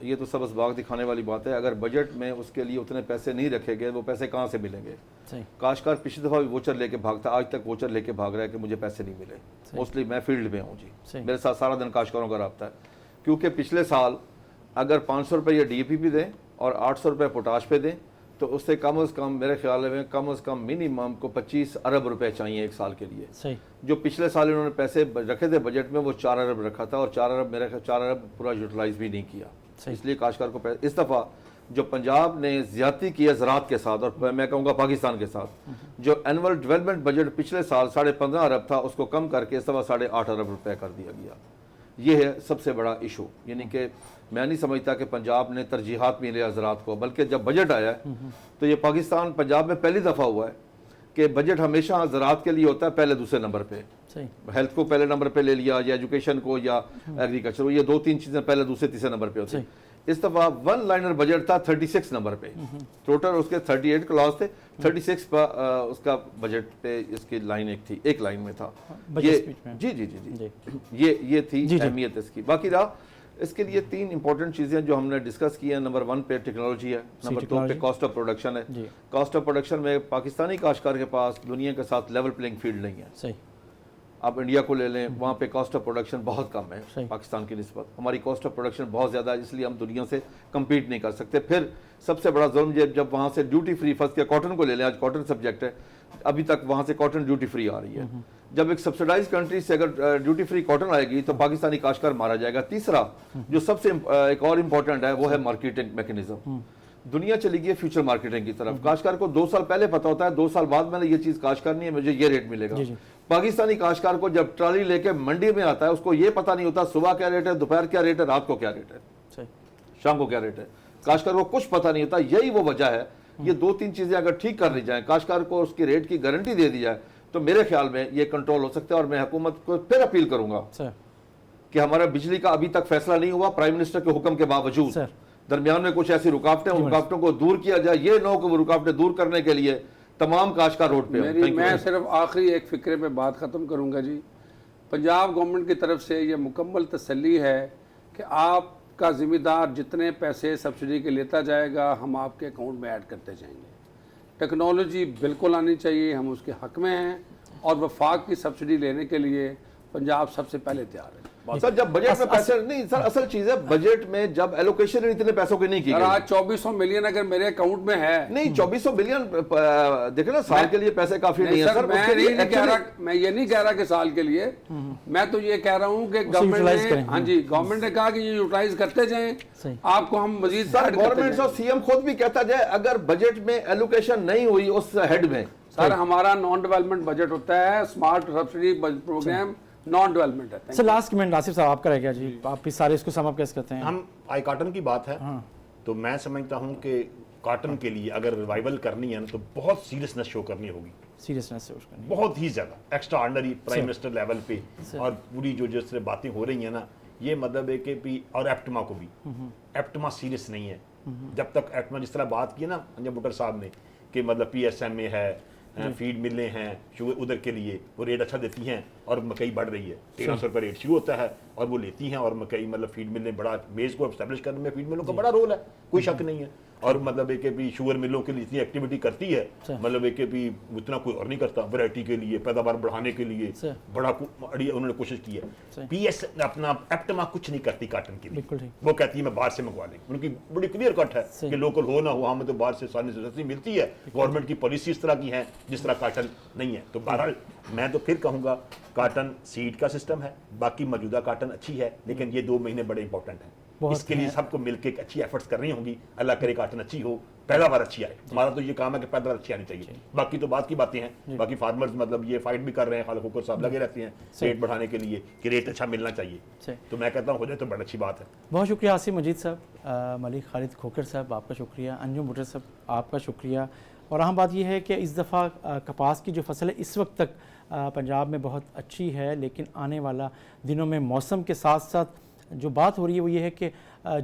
ये तो सबस बाग दिखाने वाली बात है। अगर बजट में उसके लिए उतने पैसे नहीं रखे गए, वो पैसे कहाँ से मिलेंगे? काश्तकार पिछली दफ़ा भी वोचर लेके भागता, आज तक वोचर लेके भाग रहा है कि मुझे पैसे नहीं मिले। मोस्टली मैं फील्ड में हूँ जी, मेरे साथ सारा दिन काश्तकारों का रब्ता है, क्योंकि पिछले साल अगर 500 रुपये ये DAP पे दें और 800 रुपये पोटाश पे दें तो उससे कम से कम मेरे ख्याल में कम से कम मिनिमम को 25 अरब रुपए चाहिए एक साल के लिए। सही। जो पिछले साल इन्होंने पैसे रखे थे बजट में, वो 4 अरब रखा था, और 4 अरब मेरे ख्याल 4 अरब पूरा यूटिलाइज भी नहीं किया। इसलिए काश्तकार को पैसे, इस दफ़ा जो पंजाब ने ज़्यादती की है ज़राअत के साथ, और मैं कहूँगा पाकिस्तान के साथ, जो एनुअल डेवलपमेंट बजट पिछले साल 15.5 अरब था, उसको कम करके इस दफ़ा 8.5 अरब रुपये कर दिया गया। ये है सबसे बड़ा इशू। यानी कि मैं नहीं समझता कि पंजाब ने तरजीहात में लिया ज़राअत को, बल्कि जब बजट आया है तो ये पाकिस्तान पंजाब में पहली दफ़ा हुआ है कि बजट हमेशा ज़राअत के लिए होता है पहले दूसरे नंबर पे। हेल्थ को पहले नंबर पे ले लिया, या एजुकेशन को, या एग्रीकल्चर, ये 2-3 चीज़ें पहले दूसरे तीसरे नंबर पे होती है। इस दफ़ा 1 लाइनर बजट था 36 नंबर पे, टोटल उसके 38 क्लॉज थे, 36 पर उसका बजट पे इसकी लाइन एक लाइन में था ये। जी जी जी जी, ये थी अहमियत इसकी। बाकी रहा इसके लिए 3 इंपॉर्टेंट चीज़ें जो हमने डिस्कस की हैं। नंबर 1 पे टेक्नोलॉजी है, नंबर 2 पे कॉस्ट ऑफ प्रोडक्शन है। कॉस्ट ऑफ प्रोडक्शन में पाकिस्तानी काश्तकार के पास दुनिया के साथ लेवल प्लेइंग फील्ड नहीं है। آپ انڈیا کو لے لیں, وہاں پہ کاسٹ آف پروڈکشن بہت کم ہے صحیح. پاکستان کی نسبت. ہماری کاسٹ آف پروڈکشن بہت زیادہ ہے, اس لیے ہم دنیا سے کمپیٹ نہیں کر سکتے. پھر سب سے بڑا ظلم جب وہاں سے ڈیوٹی فری, فرض کیا کاٹن کو لے لیں, آج کاٹن سبجیکٹ ہے, ابھی تک وہاں سے کاٹن ڈیوٹی فری آ رہی ہے. جب ایک سبسڈائز کنٹری سے اگر ڈیوٹی فری کاٹن آئے گی تو پاکستانی کاشتکار مارا جائے گا. تیسرا جو سب سے ایک اور امپورٹنٹ ہے وہ ہے مارکیٹنگ میکنزم. دنیا چلی گئی ہے فیوچر مارکیٹنگ کی طرف. کاشتکار کو 2 سال پہلے پتا ہوتا ہے 2 سال بعد میں نے یہ چیز کاشت کرنی ہے, مجھے یہ ریٹ ملے گا. پاکستانی کاشتکار کو جب ٹرالی لے کے منڈی میں آتا ہے اس کو یہ پتا نہیں ہوتا صبح کیا ریٹ ہے, دوپہر کیا ریٹ ہے, رات کو کیا ریٹ ہے, شام کو کیا ریٹ ہے. کاشتکار کو کچھ پتا نہیں ہوتا. یہی وہ وجہ ہے. یہ 2-3 چیزیں اگر ٹھیک کر لی جائیں, کاشتکار کو اس کی ریٹ کی گارنٹی دے دی جائے, تو میرے خیال میں یہ کنٹرول ہو سکتا ہے. اور میں حکومت کو پھر اپیل کروں گا کہ ہمارا بجلی کا ابھی تک فیصلہ نہیں ہوا پرائم منسٹر کے حکم کے باوجود, درمیان میں کچھ ایسی رکاوٹیں, ان رکاوٹوں کو دور کیا جائے. یہ نہ ہو کہ وہ رکاوٹیں دور کرنے کے لیے تمام کاشتکار روڈ پہ ہوں. میں صرف آخری ایک فکرے پہ بات ختم کروں گا جی. پنجاب گورنمنٹ کی طرف سے یہ مکمل تسلی ہے کہ آپ کا ذمہ دار جتنے پیسے سبسڈی کے لیتا جائے گا ہم آپ کے اکاؤنٹ میں ایڈ کرتے جائیں گے. ٹیکنالوجی بالکل آنی چاہیے, ہم اس کے حق میں ہیں, اور وفاق کی سبسڈی لینے کے لیے پنجاب سب سے پہلے تیار ہے. سر جب بجٹ میں پیسے نہیں, سر اصل چیز ہے بجٹ میں جب ایلوکیشن اتنے پیسوں کی نہیں کی گئی. آج 2400 ملین اگر میرے اکاؤنٹ میں ہے, نہیں 2400 بلین دیکھیں نا, سال کے لیے پیسے کافی نہیں ہے سر. میں یہ نہیں کہہ رہا کہ سال کے لیے, میں تو یہ کہہ رہا ہوں کہ گورنمنٹ نے, ہاں جی گورنمنٹ نے کہا کہ یہ یوٹیلائز کرتے جائیں, آپ کو ہم مزید. سر گورنمنٹ اور سی ایم خود بھی کہتا جائے اگر بجٹ میں ایلوکیشن نہیں ہوئی اس ہیڈ میں. سر ہمارا نان ڈیولپمنٹ بجٹ ہوتا ہے, smart subsidy programme non development ہے. سر لاسٹ کمنٹ آصف صاحب آپ کا رہ گیا جی, آپ بھی سارے اس کو سم اپ کیسے کرتے ہیں؟ ہم آئی کاٹن کی بات ہے تو میں سمجھتا ہوں کہ کاٹن کے لیے اگر ریوائول کرنی ہے تو بہت سیریسنس شو کرنی ہوگی, سیریسنس سے بہت ہی زیادہ extra ordinary prime minister level پہ. اور پوری جو جس طرح باتیں ہو رہی ہیں نا, یہ مطلب ہے کہ بھی, اور ایپٹما کو بھی, ایپٹما سیریس نہیں ہے. جب تک ایپٹما جس طرح بات کی نا انجم بٹر صاحب نے کہ مطلب پی ایس ایم اے ہے, فیڈ ملیں ہیں ادھر کے لیے, وہ ریٹ اچھا دیتی ہیں اور مکئی بڑھ رہی ہے. 1300 روپے ریٹ شروع ہوتا ہے اور وہ لیتی ہیں, اور مکئی مطلب فیڈ ملیں, بڑا میز کو اسٹیبلش کرنے میں فیڈ ملوں کا بڑا رول ہے, کوئی شک نہیں ہے. اور مطلب ہے کہ بھی شوگر ملوں کے لیے اتنی ایکٹیویٹی کرتی ہے, مطلب ہے کہ بھی اتنا کوئی اور نہیں کرتا. ویرائٹی کے لیے, پیداوار بڑھانے کے لیے بڑا انہوں نے کوشش کی ہے. پی ایس اپنا ایپٹما کچھ نہیں کرتی کاٹن کے لیے, وہ کہتی ہے میں باہر سے منگوا لیں. ان کی بڑی کلیئر کٹ ہے کہ لوکل ہو نہ ہو, ہمیں تو باہر سے آسانی سے سستی ملتی ہے. گورنمنٹ کی پالیسی اس طرح کی ہے جس طرح کاٹن نہیں ہے. تو بہرحال میں تو پھر کہوں گا کاٹن سیڈ کا سسٹم ہے, باقی موجودہ کاٹن اچھی ہے, لیکن یہ 2 مہینے بڑے امپورٹنٹ ہیں. اس کے لیے سب کو مل کے اچھی ایفرٹس کرنی ہوں گی. اللہ کرے کاٹن اچھی ہو, پیداوار اچھی آئے. ہمارا تو یہ کام ہے کہ پیداوار اچھی آنی چاہیے. باقی تو بات کی باتیں ہیں, باقی فارمرز مطلب یہ فائٹ بھی کر رہے ہیں, خالق حکومت صاحب لگے رہتے ہیں ریٹ بڑھانے کے لیے کہ ریٹ اچھا ملنا چاہیے. تو میں کہتا ہوں ہو جائے تو بڑی اچھی بات ہے. بہت شکریہ آصف مجید صاحب, ملک خالد کھوکھر صاحب آپ کا شکریہ, انجم بٹر صاحب آپ کا شکریہ. اور اہم بات یہ ہے کہ اس دفعہ کپاس کی جو فصل ہے اس وقت تک پنجاب میں بہت اچھی ہے, لیکن آنے والا دنوں میں موسم کے ساتھ ساتھ جو بات ہو رہی ہے وہ یہ ہے کہ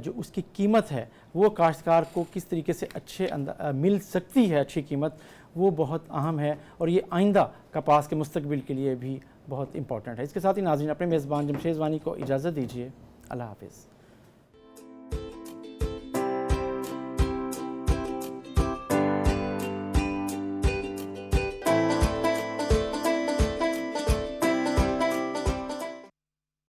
جو اس کی قیمت ہے وہ کاشتکار کو کس طریقے سے اچھے مل سکتی ہے, اچھی قیمت, وہ بہت اہم ہے. اور یہ آئندہ کپاس کے مستقبل کے لیے بھی بہت امپورٹنٹ ہے. اس کے ساتھ ہی ناظرین اپنے میزبان جمشید وانی کو اجازت دیجیے. اللہ حافظ.